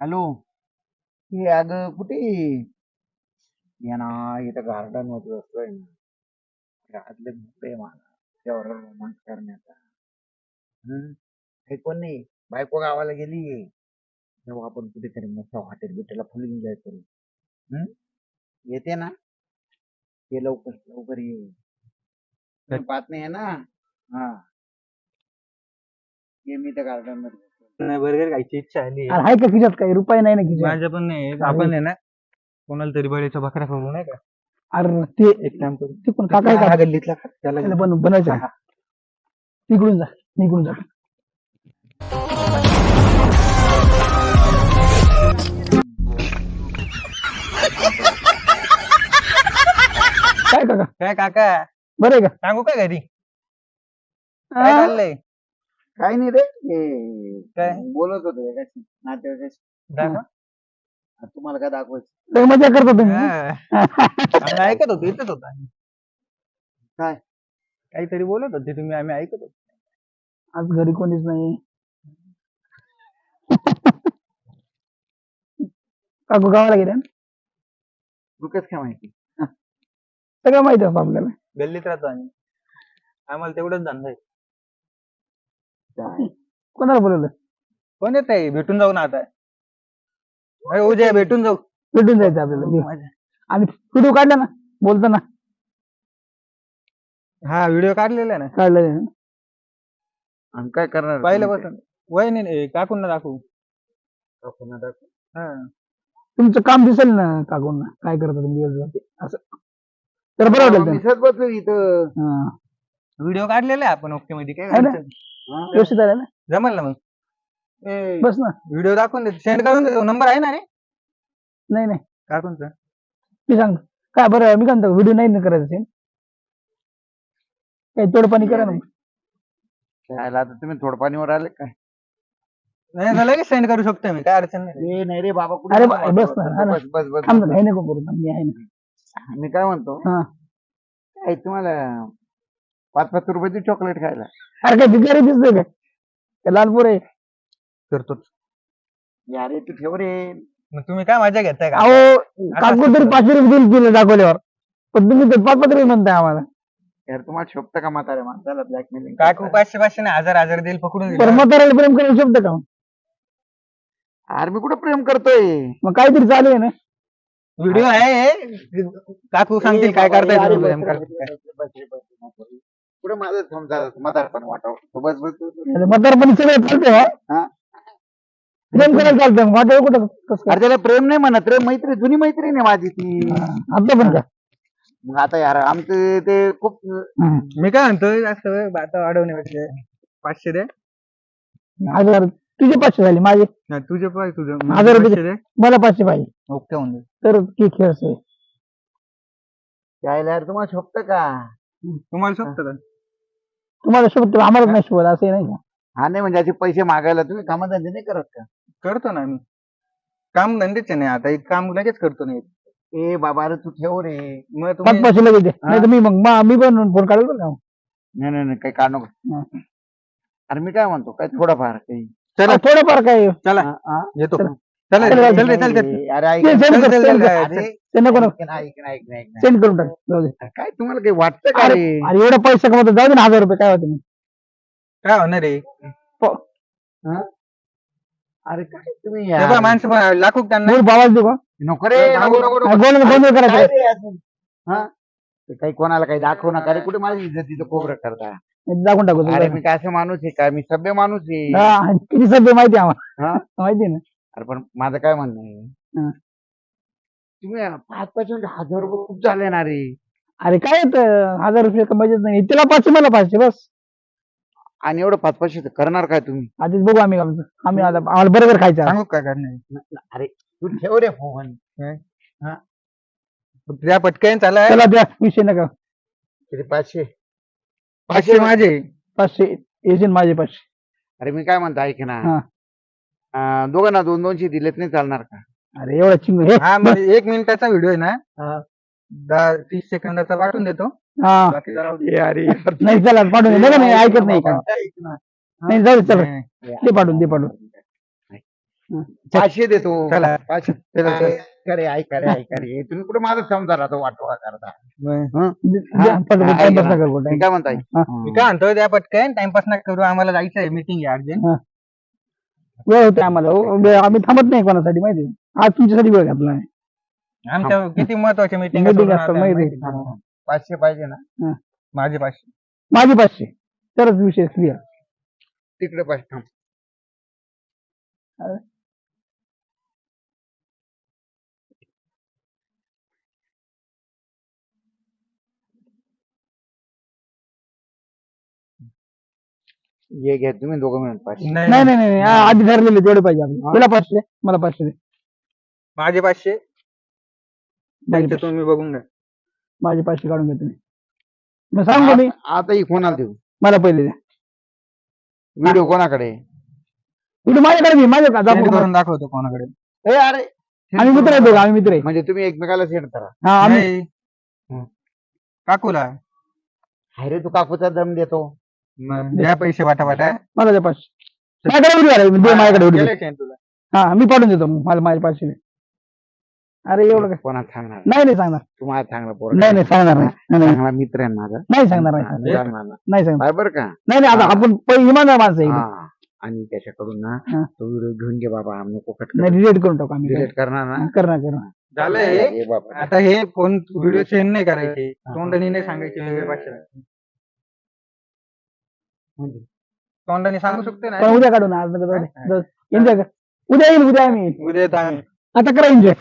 Hello. हे अगं कुठे आहे? ये ना, इथं गार्डन मध्ये बसलोय ना. घरातले भुकले मला त्यावर रोमांस करण्याचा. हे कोण नाही, बायको गावाला गेलीये. तेव्हा आपण कुठेतरी मस्त हॉटेल बिटेला फुल एन्जॉय करू. हम्म? येते ना? ये लवकर लवकर ये. तुम्ही पाहत नाही ना? हा, ये मी त्या गार्डन मध्ये बसलोय. नाही बर्गर खायची इच्छा आली अरे हाय का खिशात काही रुपये नाही ना खिशात. माझ्या पण नाही आपण आहे ना कोणाला तरी बळीचा बकरा खाऊ नाही का अरे ते एक काम करू तिकडून काका आहे हा का गल्लीतला खा, त्याला त्याला बनायचं आहे. तिकडून जा निघून जा. काय काका काय काका बरं आहे का? सांगू काय घरी काय हा? चाललंय काय नाही रे, हे काय? बोलत होतो एकाशी नातेवाईकाशी. दाखवा. तुम्हाला काय दाखवायचं? लय मजा करतो तुम्ही. हा. आम्ही ऐकत होतो इथंच होता काय? काहीतरी बोलत होते तुम्ही आम्ही ऐकत होतो आज घरी कोणीच नाही. काकू गावाला गेल्या ना? तुला काय माहिती? सगळं माहिती आहे आपल्याला. गल्लीत राहतो आम्ही आम्हाला तेवढंच धंदा आहे काय? कोणाला बोलवलं? कोण येत आहे भेटून जाऊ ना आता अरे उद्या भेटून जाऊ भेटून जायचं आपल्याला. आणि व्हिडिओ काढला ना बोलताना हा व्हिडिओ काढलेला आहे ना काढलं ना? आणि काय करणार? पहिल्यापासून वय नाही काकून दाखवू काकूंना दाखव. हा तुमचं काम दिसेल ना काकूंना काय करता तुम्ही दिवसभर ते. असं तर बरं वाटेल त्यांना. दिसत बसलो इथं. हा. व्हिडिओ काढलेला आहे आपण ओके मध्ये काय आहे ना? करायचं? हा? व्यवस्थित आलं ना? जमल ना मग ए, बस ना. व्हिडिओ दाखवून देतो सेंड करून देतो नंबर आहे ना रे नाही नाही काकूनचा मी सांगतो काय बरं मी काय म्हणतो व्हिडिओ नाही ना करायचं असेल काही तोडपाणी करा ना. खायला आता तुम्ही थोडपाणीवर आले काय? नाही तर लगेच सेंड करू शकतो मी काय अडचण नाही ए नाही रे बाबा, अरे कुठे बस ना, हा ना. बस बस बस थांब बस. ना, हे नको करू मी आहे ना. मी काय म्हणतो, हा. काय तुम्हाला 5-5 रुपयाची चॉकलेट खायला? अरे काय भिकारी दिसतोय काय? ते लालपूर आहे. करतोच अरे तू ठेव रे. मग तुम्ही काय मजा घेताय का अहो काकू तरी 500 रुपये दिले तुला दाखवल्यावर पण तुम्ही तर 5-5 रुपये म्हणताय आम्हाला. यार तुम्हाला शोभतं का म्हातारे माणसाला ब्लॅकमेलिंग? काकू 500 नाही 1000 देईल पकडून बरं म्हाताऱ्याला प्रेम करायला शोभतं का? अरे मी कुठं प्रेम करतोय? मग काहीतरी चालू आहे ना. व्हिडिओ आहे काकू सांगतील काय करताय अरे तुम्ही बस प्रेम रे, करताय. बस रे, बस रे, बस रे. कुठं माझं समजा म्हातारपण वाटावं. बस बस बस, बस. म्हातारपणी सगळं चालतंय हा? हा? प्रेम करायला चालतंय वाटेल कुठं कसं काय? अरे त्याला प्रेम नाही म्हणत रे, मैत्री, जुनी मैत्रीण आहे माझी ती. आता पण का? मग आता यार आमचं ते खूप मी काय म्हणतोय असं आता वाढवण्यापेक्षा 500 दे हजार तुझे 500 झाले माझे नाही, तुझे पाय तुझं 1000 रुपये 500 दे मला 500 पाहिजे ओके होऊन जाईल तर की खेळ आहे. यायला यार तुम्हाला शोभतं का? तुम्हाला शोभतं का तुम्हाला शोभत आम्हाला नाही शोभत असं नाही का? हा, नाही म्हणजे असे पैसे मागायला तुम्ही कामधंदे नाही करत का? करतो ना आम्ही काम धंदेच नाही आता एक काम लगेच करतो नाही ए बाबा, अरे तू ठेव रे. मग 500 लगेच दे नाही तर मी मग मी पण फोन काढेल बरं का. नाही नाही नाही, काही काढ नको. हा. अरे मी काय म्हणतो, काय थोडंफार काही. चला थोडंफार काय चला हा, हा? येतो चला. चल रे, चला, चल रे चल चल ए, अरे ऐक ते ना. send कर, चल, send चल, कर. अरे ते नको नको ऐक ना, ऐक ना, ऐक ना, ऐक ना. सेंड करून टाक जाऊ दे. अरे काय तुम्हाला काही वाटतं का अरे रे? अरे एवढा पैसा कमवतो जाऊ दे ना 1000 रुपये काय होते मग. काय होणार रे हा? अरे काय तुम्ही ते यार? बघ, माणसं पण लाखो त्यांना बोल बाबाच देऊ का? नको रे, नको नको नको. गोल गोल काय करायचं रे अजून? हा? ते काही कोणाला काही दाखवू नका रे. कुठे माझी इज्जतीचं खोबरं करता? दाखवून टाकू अरे तुला. मी काय असं माणूस आहे का? मी सभ्य माणूस आहे. हा, किती सध्या माहिती आहे आम्हाला हा? माहिती आहे ना. अरे पण माझं काय म्हणणं आहे, हा. तुम्ही 5-5 म्हणजे 1000 रुपये खूप झाले ना रे. अरे काय येतं 1000 रुपये तर मजेत नाही तिला 500 मला 500 बस. आणि एवढं 5-5 करणार काय तुम्ही? आधीच बघू आम्ही घालतो आम्ही आता आम्हाला बरोबर खायचं आहे. सांगू काय करणार अरे तू ठेव रे फोन. त्या पटकन चालाय चला द्या विषय नका. किती 500? 500 माझे 500 येशील माझे 500. अरे मी काय म्हणतो ऐक ना. हा. दोघांना 200 दिलेत नाही चालणार का? अरे एवढा चिंग हे हा म्हणजे 1 मिनिटाचा व्हिडिओ आहे ना हा. 10-30 सेकंदाचा पाठवून देतो हा बाकी जरा अरे नाही चला पाठवून दे. नाही नाही ऐकत नाही का? ऐक ना. नाही जाऊ दे, चला नाही. दे पाठवून दे पाठवून. 500 देतो. चला. 500. चला, चला. खरे ऐका रे ऐका रे तुम्ही कुठे माझा समजा तो वाटोळा करता. बरं. द्या, पटपट हा, टाइमपास हा. नका करू, मी काय म्हणताय हा. मी काय म्हणतो द्या पटकन टाइमपास नका करू आम्हाला जायचं आहे मीटिंग आहे अर्जंट. वेळ होते आम्हाला आम्ही थांबत नाही कोणासाठी माहिती आहे? आज तुमच्यासाठी वेळ घातला आहे. आमच्या किती महत्वाची मीटिंग Meeting असतात माहिती आहे. 500 पाहिजे ना माझे 500. माझे 500 तरच विषय क्लिअर. तिकडे 500 थांब. हे घ्या तुम्ही दोघं मिळून 500. नाही नाही नाही आधी ठरलेले तेवढे पाहिजे आपल्याला. तुला 500 मला 500 दे. माझे 500 माझे त्यांचं तुम्ही बघून घ्या. माझे 500 काढून घेतो मी. मग सांगू का मी आता ही कोणाला देऊ मला पहिले द्या. व्हिडिओ कोणाकडे इकडे माझ्याकडे दे, माझ्या का Send दाखव. करून दाखवतो कोणाकडे. ए, अरे आम्ही मित्र आहे दोघं, आम्ही मित्र आहे. म्हणजे तुम्ही एकमेकाला सेंड करा. हा आम्ही नाही. काकूला अरे तू काकूचा दम देतो. मग द्या पैसे वाटा मला द्या 500. माझ्याकडे उडी आहे, दे माझ्याकडे उडी दे. केलंय send तुला. हा मी पाठवून देतो मला माझे 500 दे. अरे एवढं काय कोणाला सांगणार नाही नाही सांगणार. तुम्हाला सांगणार पोर नाही नाही सांगणार नाही. नाही नाही, चांगला मित्र आहे माझा. नाही सांगणार नाही सांगणार. सांगणार ना. नाही सांगणार. बरं का नाही नाही आता आपण इमानदार माणसं आहे. हा. आणि त्याच्याकडून ना हा. तो व्हिडिओ घेऊन घे बाबा नको कट नाही डिलीट करून टाकू आम्ही. डिलीट करणार ना करणार झालंय हे बाबा आता हे फोन व्हिडिओ सेंड नाही करायचे तोंडाने नाही सांगायचे वेगळे भाषा. म्हणजे तोंडाने सांगू शकते पण ना उद्या काढू ना आज नका एन्जॉय कर. उद्या येईल उद्या आम्ही उद्या येतो आम्ही. आता करा एन्जॉय.